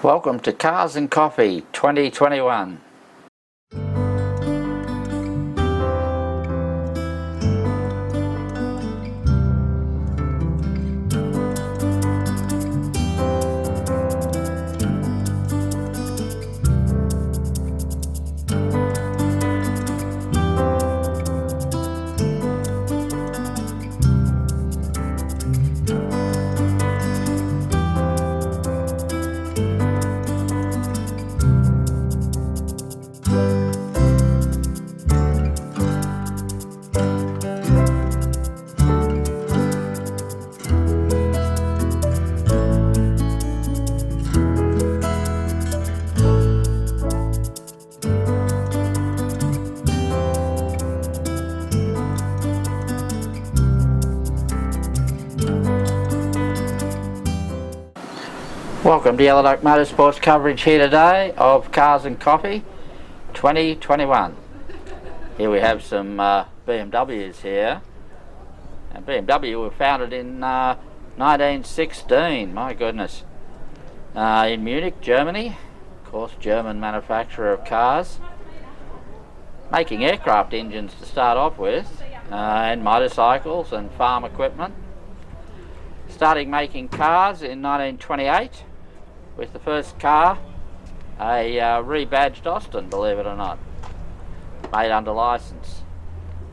Welcome to Cars and Coffee 2021. Welcome to Yellow Duck Motorsports coverage here today of Cars and Coffee 2021. Here we have some BMWs here. And BMW were founded in 1916, my goodness. In Munich, Germany, of course, German manufacturer of cars. Making aircraft engines to start off with, and motorcycles and farm equipment. Starting making cars in 1928 with the first car, a rebadged Austin, believe it or not, made under license.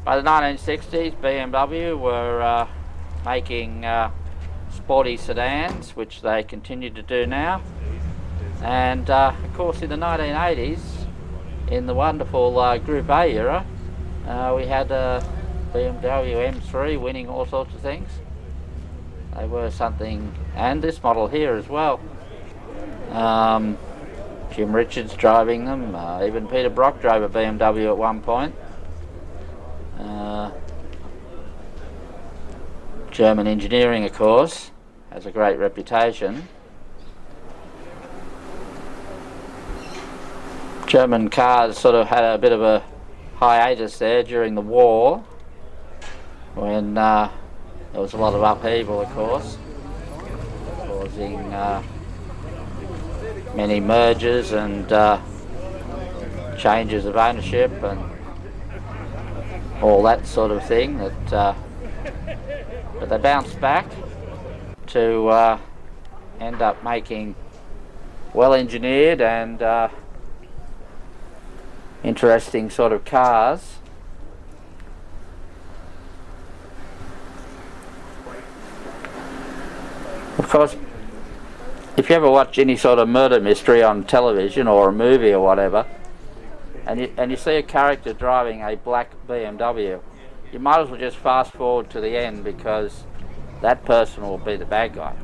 By the 1960s, BMW were making sporty sedans, which they continue to do now. And of course in the 1980s, in the wonderful Group A era, we had a Bmw M3 winning all sorts of things. They were something, and this model here as well. Jim Richards driving them, even Peter Brock drove a BMW at one point. German engineering, of course, has a great reputation. German cars sort of had a bit of a hiatus there during the war, when there was a lot of upheaval, of course, causing many mergers and changes of ownership and all that sort of thing. But they bounced back to end up making well-engineered and interesting sort of cars. Of course, if you ever watch any sort of murder mystery on television or a movie or whatever, and you see a character driving a black BMW, you might as well just fast forward to the end, because that person will be the bad guy.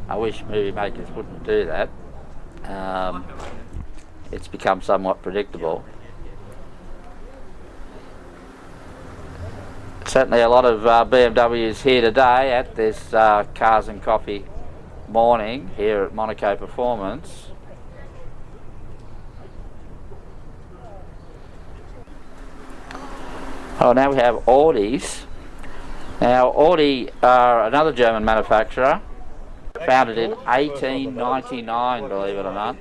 I wish movie makers wouldn't do that. It's become somewhat predictable. Certainly a lot of BMWs here today at this Cars and Coffee morning here at Monaco Performance. Oh, now we have Audis. Now Audi are another German manufacturer, founded in 1899, believe it or not.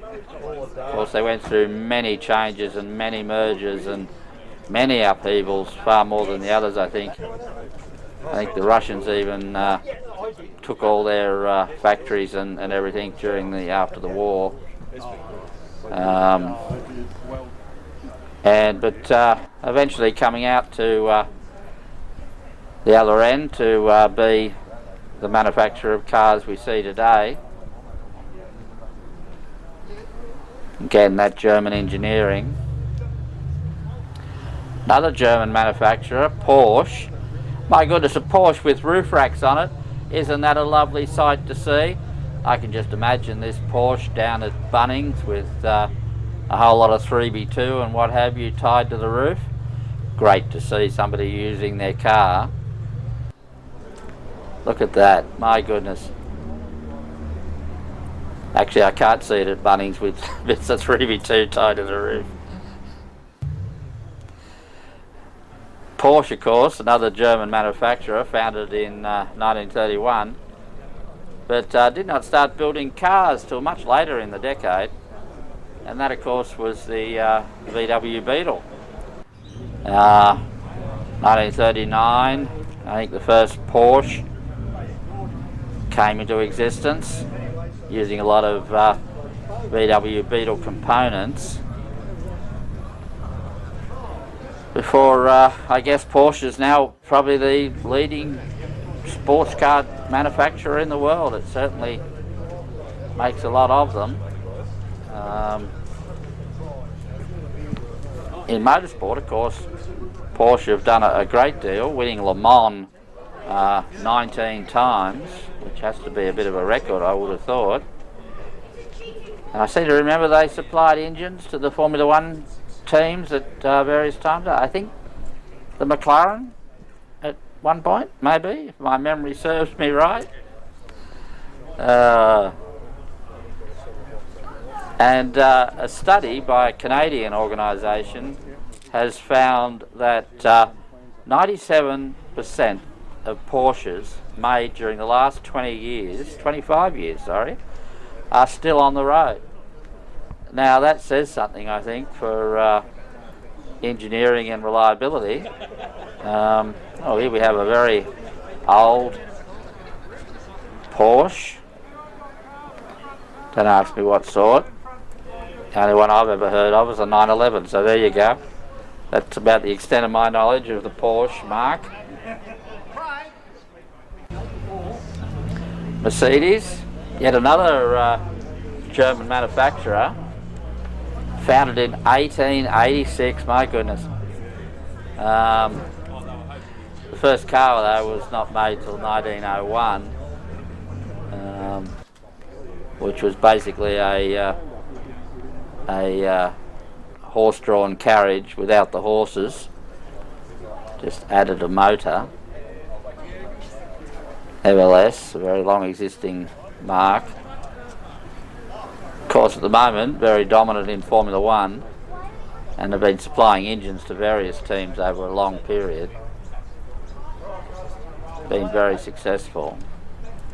Of course, they went through many changes and many mergers and many upheavals, far more than the others, I think. I think the Russians even took all their factories and everything after the war. But eventually coming out to the other end to be the manufacturer of cars we see today. Again, that German engineering. Another German manufacturer, Porsche. My goodness, a Porsche with roof racks on it. Isn't that a lovely sight to see? I can just imagine this Porsche down at Bunnings with a whole lot of 3x2 and what have you tied to the roof. Great to see somebody using their car. Look at that, my goodness. Actually, I can't see it at Bunnings with bits of 3x2 tied to the roof. Porsche, of course, another German manufacturer, founded in 1931, but did not start building cars till much later in the decade, and that of course was the VW Beetle. 1939, I think the first Porsche came into existence using a lot of VW Beetle components. Before, I guess Porsche is now probably the leading sports car manufacturer in the world. It certainly makes a lot of them. In motorsport, of course, Porsche have done a great deal, winning Le Mans 19 times, which has to be a bit of a record, I would have thought. And I seem to remember they supplied engines to the Formula One teams at various times. I think the McLaren at one point, maybe, if my memory serves me right. And a study by a Canadian organisation has found that 97% of Porsches made during the last 25 years, are still on the road. Now that says something, I think, for engineering and reliability. Here we have a very old Porsche. Don't ask me what sort. The only one I've ever heard of is a 911, so there you go. That's about the extent of my knowledge of the Porsche mark. Mercedes, yet another German manufacturer, founded in 1886, my goodness. The first car though was not made till 1901, which was basically a horse-drawn carriage without the horses, just added a motor. Nevertheless, a very long existing mark. Of course, at the moment, very dominant in Formula One, and have been supplying engines to various teams over a long period. Been very successful,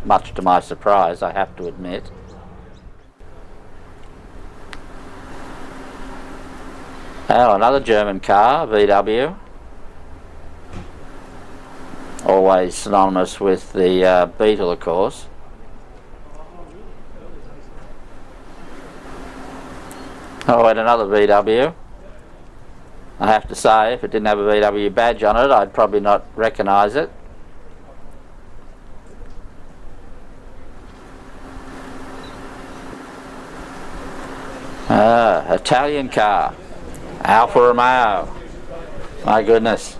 much to my surprise, I have to admit. Oh, another German car, VW. Always synonymous with the Beetle, of course. Oh, and another VW. I have to say, if it didn't have a VW badge on it, I'd probably not recognise it. Italian car, Alfa Romeo. My goodness.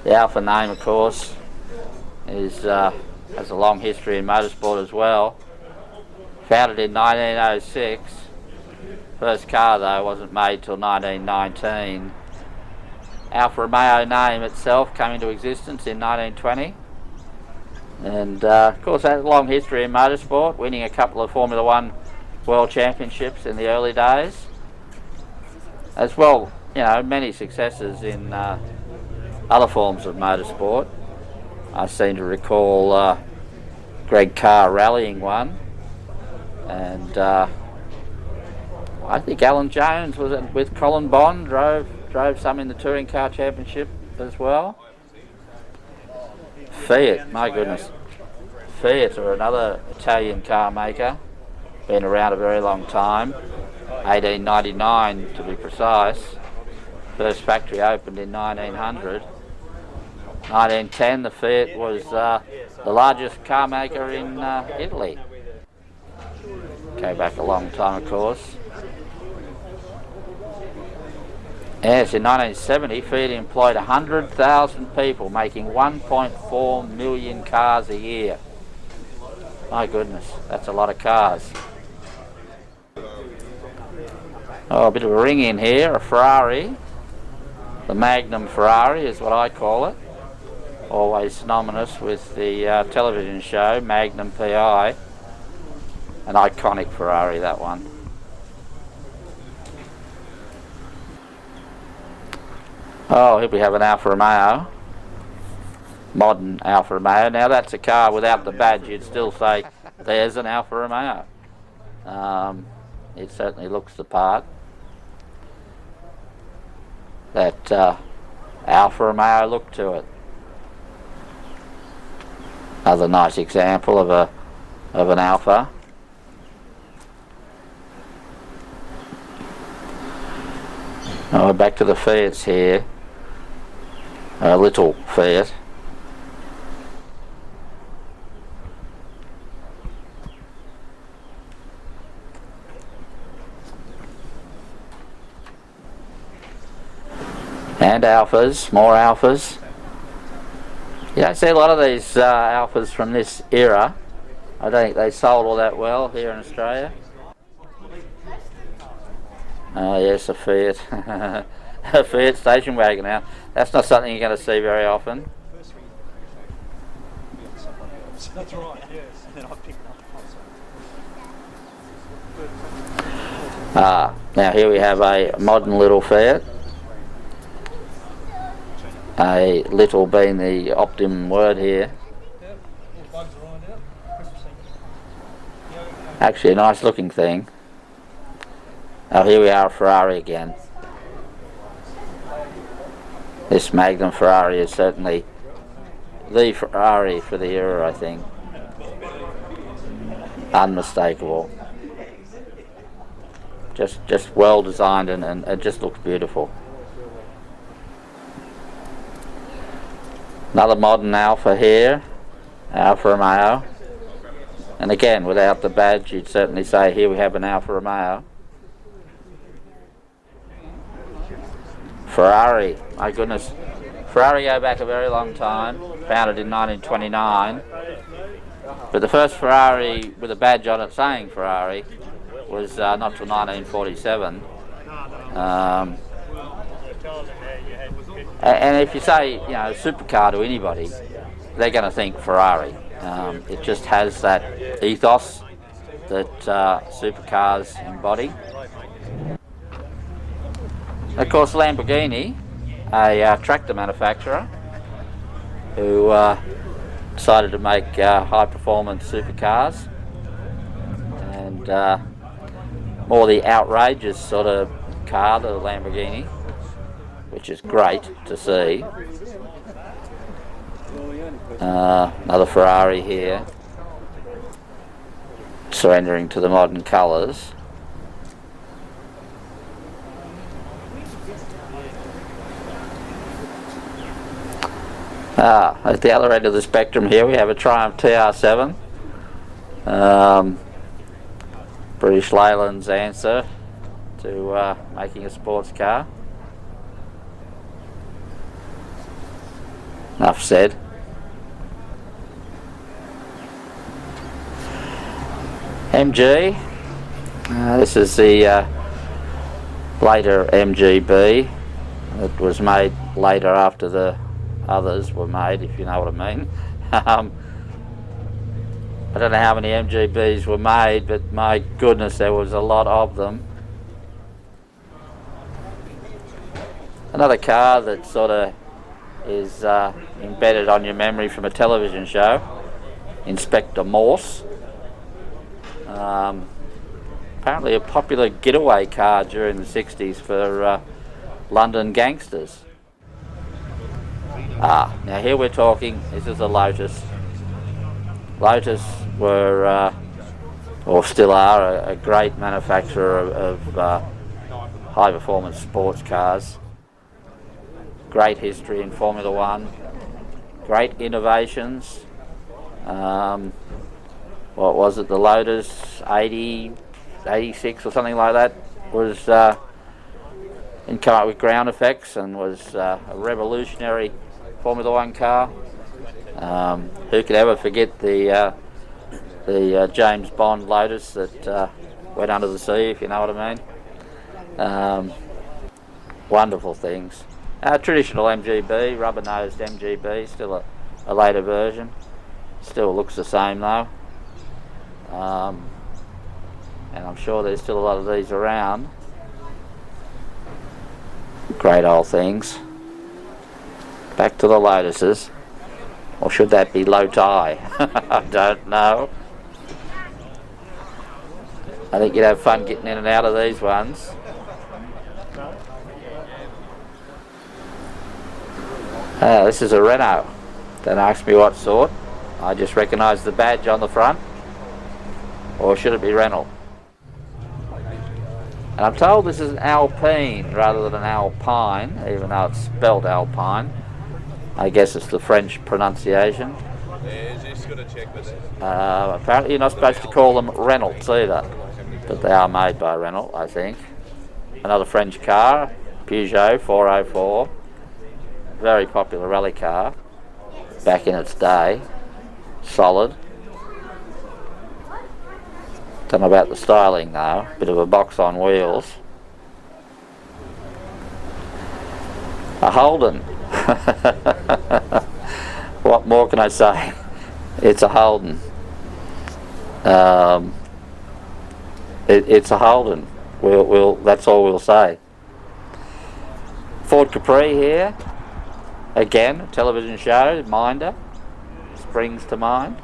The Alfa name, of course, has a long history in motorsport as well. Founded in 1906. First car, though, wasn't made till 1919. Alfa Romeo name itself came into existence in 1920. And, of course, has a long history in motorsport, winning a couple of Formula One World Championships in the early days. As well, you know, many successes in other forms of motorsport. I seem to recall Greg Carr rallying one, and I think Alan Jones was with Colin Bond, drove some in the Touring Car Championship as well. Fiat, my goodness. Fiat are another Italian car maker, been around a very long time, 1899 to be precise. First factory opened in 1900. 1910, the Fiat was the largest car maker in Italy. Go back a long time, of course. Yes, in 1970, Fiat employed 100,000 people, making 1.4 million cars a year. My goodness, that's a lot of cars. Oh, a bit of a ring in here, a Ferrari. The Magnum Ferrari is what I call it. Always synonymous with the television show, Magnum PI. An iconic Ferrari, that one. Oh, here we have an Alfa Romeo. Modern Alfa Romeo. Now that's a car without the badge, you'd still say there's an Alfa Romeo. It certainly looks the part. That Alfa Romeo look to it. Another nice example of an Alfa. Oh, back to the Fiats here. A little Fiat. And Alfas, more Alfas. You don't see a lot of these Alfas from this era. I don't think they sold all that well here in Australia. Oh yes, a Fiat. A Fiat station wagon now. That's not something you're going to see very often. That's right, yes. And then I picked it up. Now here we have a modern little Fiat. A little being the optimum word here. Actually a nice looking thing. Oh, here we are, a Ferrari again. This Magnum Ferrari is certainly the Ferrari for the era, I think. Unmistakable. Just well designed and it just looks beautiful. Another modern Alfa here, Alfa Romeo. And again, without the badge, you'd certainly say here we have an Alfa Romeo. Ferrari, my goodness. Ferrari go back a very long time, founded in 1929. But the first Ferrari with a badge on it saying Ferrari was not till 1947. And if you say, you know, supercar to anybody, they're going to think Ferrari. It just has that ethos that supercars embody. Of course, Lamborghini, a tractor manufacturer who decided to make high-performance supercars, and more the outrageous sort of car, the Lamborghini, which is great to see. Another Ferrari here, surrendering to the modern colours. At the other end of the spectrum here we have a Triumph TR7. British Leyland's answer to making a sports car. Enough said. MG. This is the later MGB. It was made later after the others were made, if you know what I mean. I don't know how many MGBs were made, but my goodness, there was a lot of them. Another car that sort of is embedded on your memory from a television show, Inspector Morse. Apparently a popular getaway car during the 60s for London gangsters. Now here we're talking, this is a Lotus. Lotus were, or still are, a great manufacturer of high performance sports cars. Great history in Formula One, great innovations. What was it, the Lotus 80, 86 or something like that was and come up with ground effects and was a revolutionary Formula One car. Who could ever forget the James Bond Lotus that went under the sea, if you know what I mean. Wonderful things. Traditional MGB, rubber-nosed MGB, still a later version. Still looks the same though. And I'm sure there's still a lot of these around. Great old things. Back to the Lotuses. Or should that be low tie? I don't know. I think you'd have fun getting in and out of these ones. This is a Renault. Don't ask me what sort. I just recognise the badge on the front. Or should it be Renault? And I'm told this is an Alpine rather than an Alpine, even though it's spelled Alpine. I guess it's the French pronunciation. Apparently you're not supposed to call them Renaults either, but they are made by Renault, I think. Another French car, Peugeot 404, very popular rally car back in its day, solid. Don't know about the styling though, bit of a box on wheels. A Holden. What more can I say? It's a Holden. It's a Holden. That's all we'll say. Ford Capri here. Again, television show, Minder. Springs to mind.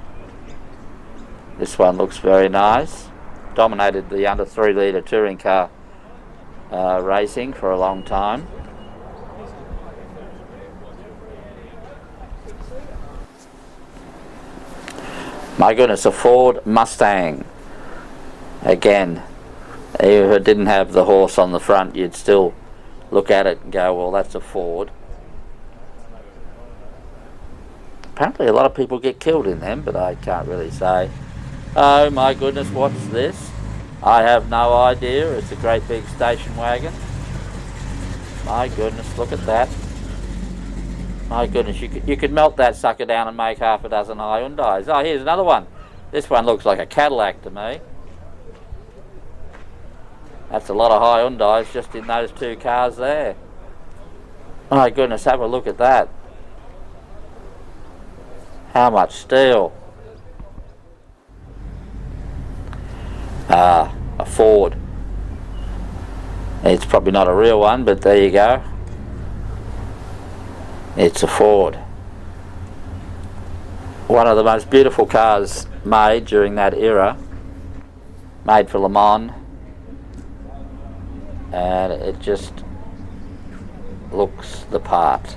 This one looks very nice. Dominated the under 3 litre touring car racing for a long time. My goodness, a Ford Mustang. Again, if it didn't have the horse on the front, you'd still look at it and go, well, that's a Ford. Apparently a lot of people get killed in them, but I can't really say. Oh my goodness, what's this? I have no idea. It's a great big station wagon. My goodness, look at that. My goodness, you could melt that sucker down and make half a dozen Hyundais. Oh, here's another one. This one looks like a Cadillac to me. That's a lot of Hyundais just in those 2 cars there. My goodness, have a look at that. How much steel. A Ford. It's probably not a real one, but there you go. It's a Ford. One of the most beautiful cars made during that era. Made for Le Mans. And it just looks the part.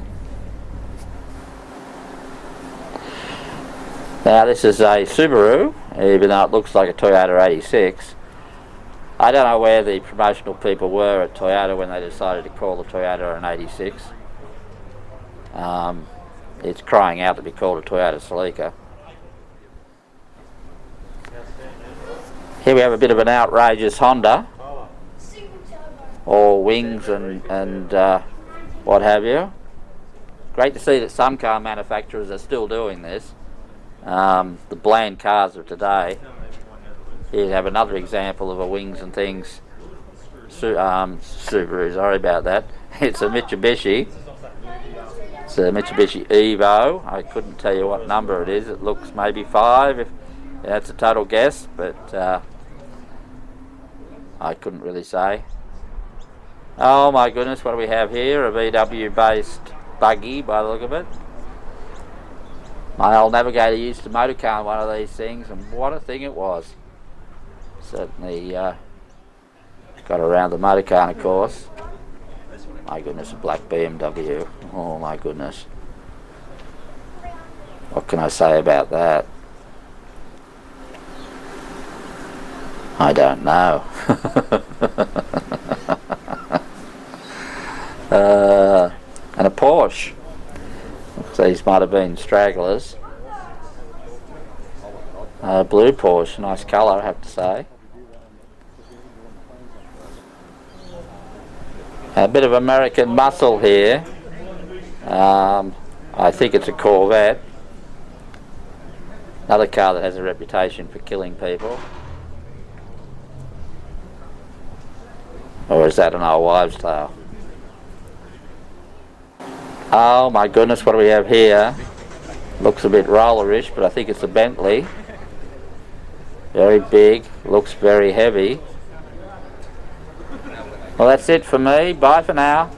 Now this is a Subaru, even though it looks like a Toyota 86. I don't know where the promotional people were at Toyota when they decided to call the Toyota an 86. It's crying out to be called a Toyota Celica. Here we have a bit of an outrageous Honda. All wings and what have you. Great to see that some car manufacturers are still doing this. The bland cars of today. Here you have another example of a wings and things Subaru, sorry about that. It's a Mitsubishi. It's a Mitsubishi Evo. I couldn't tell you what number it is. It looks maybe 5. That's a total guess, but I couldn't really say. Oh my goodness, what do we have here? A VW based buggy by the look of it. My old navigator used to motor car one of these things, and what a thing it was. Certainly got around the motor car, of course. My goodness, a black BMW. Oh my goodness. What can I say about that? I don't know. And a Porsche. These might have been stragglers. Blue Porsche, nice colour I have to say. A bit of American muscle here. I think it's a Corvette. Another car that has a reputation for killing people. Or is that an old wives' tale? Oh my goodness, what do we have here? Looks a bit rollerish, but I think it's a Bentley. Very big, looks very heavy. Well, that's it for me. Bye for now.